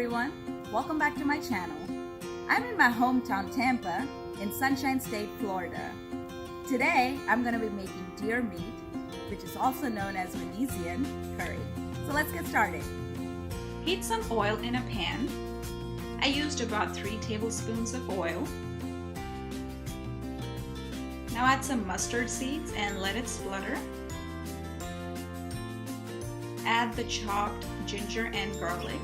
everyone, welcome back to my channel. I'm in my hometown Tampa in Sunshine State, Florida. Today I'm going to be making deer meat, which is also known as Venison curry. So let's get started. Heat some oil in a pan. I used about 3 tablespoons of oil. Now add some mustard seeds and let it splutter. Add the chopped ginger and garlic.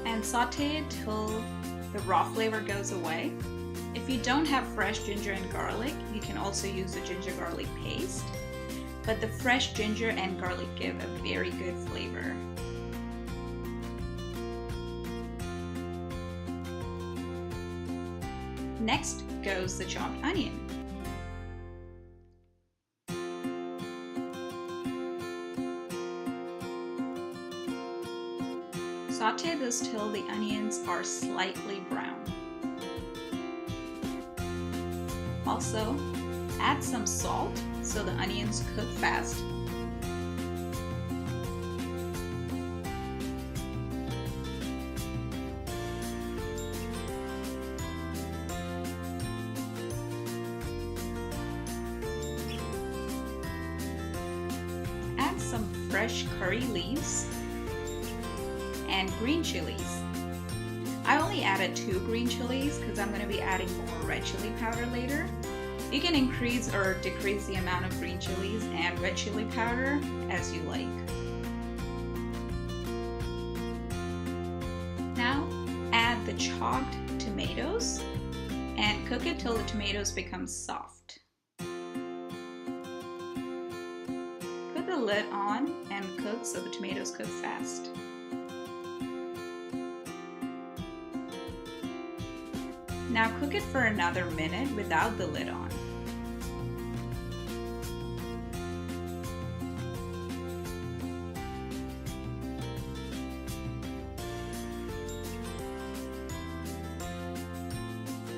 And saute it till the raw flavor goes away. If you don't have fresh ginger and garlic, you can also use the ginger garlic paste. But the fresh ginger and garlic give a very good flavor. Next goes the chopped onion. Saute this till the onions are slightly brown. Also, add some salt so the onions cook fast. Add some fresh curry leaves and green chilies. I only added 2 green chilies because I'm going to be adding more red chili powder later. You can increase or decrease the amount of green chilies and red chili powder as you like. Now add the chopped tomatoes and cook it till the tomatoes become soft. Put the lid on and cook so the tomatoes cook fast. Now cook it for another minute without the lid on.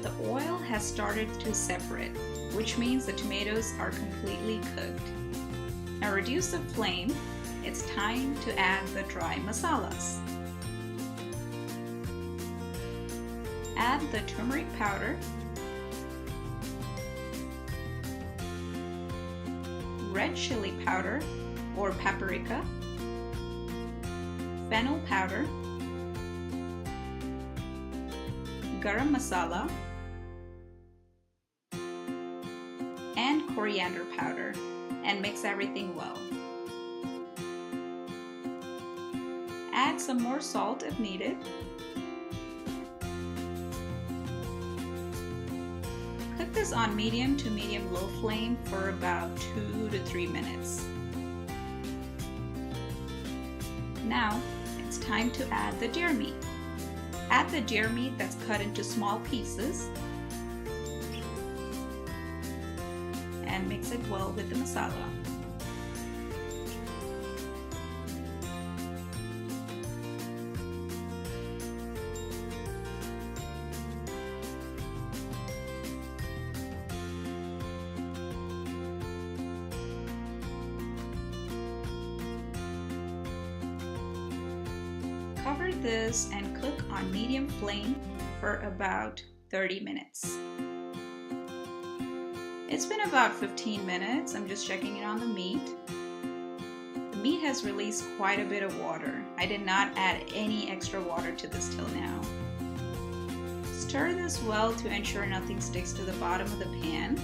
The oil has started to separate, which means the tomatoes are completely cooked. Now reduce the flame. It's time to add the dry masalas. Add the turmeric powder, red chili powder or paprika, fennel powder, garam masala, and coriander powder, and mix everything well. Add some more salt if needed. Cook this on medium to medium-low flame for about 2 to 3 minutes. Now it's time to add the deer meat. Add the deer meat that's cut into small pieces and mix it well with the masala. Cover this and cook on medium flame for about 30 minutes. It's been about 15 minutes. I'm just checking it on the meat. The meat has released quite a bit of water. I did not add any extra water to this till now. Stir this well to ensure nothing sticks to the bottom of the pan.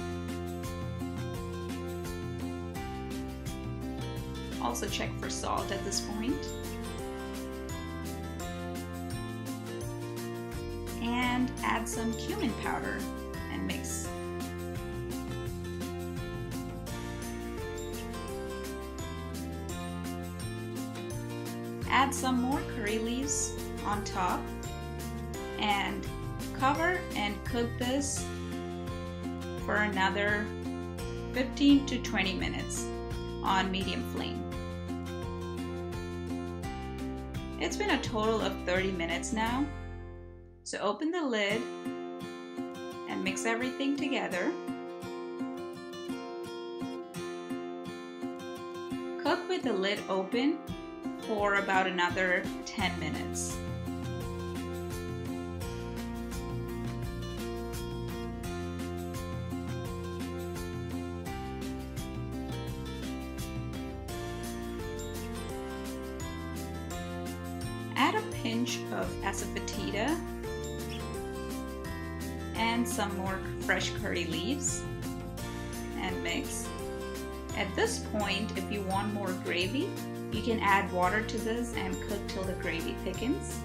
Also check for salt at this point. And add some cumin powder and mix. Add some more curry leaves on top and cover and cook this for another 15 to 20 minutes on medium flame. It's been a total of 30 minutes now. So open the lid and mix everything together. Cook cook with the lid open for about another 10 minutes. Add a pinch of asafoetida and some more fresh curry leaves and mix. At this point, if you want more gravy, you can add water to this and cook till the gravy thickens.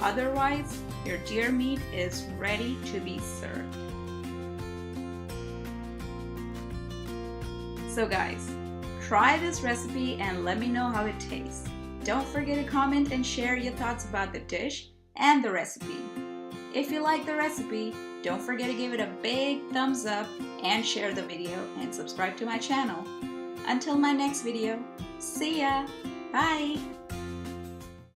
Otherwise, your deer meat is ready to be served. So guys, try this recipe and let me know how it tastes. Don't forget to comment and share your thoughts about the dish and the recipe. If you like the recipe, don't forget to give it a big thumbs up and share the video and subscribe to my channel. Until my next video, see ya! Bye!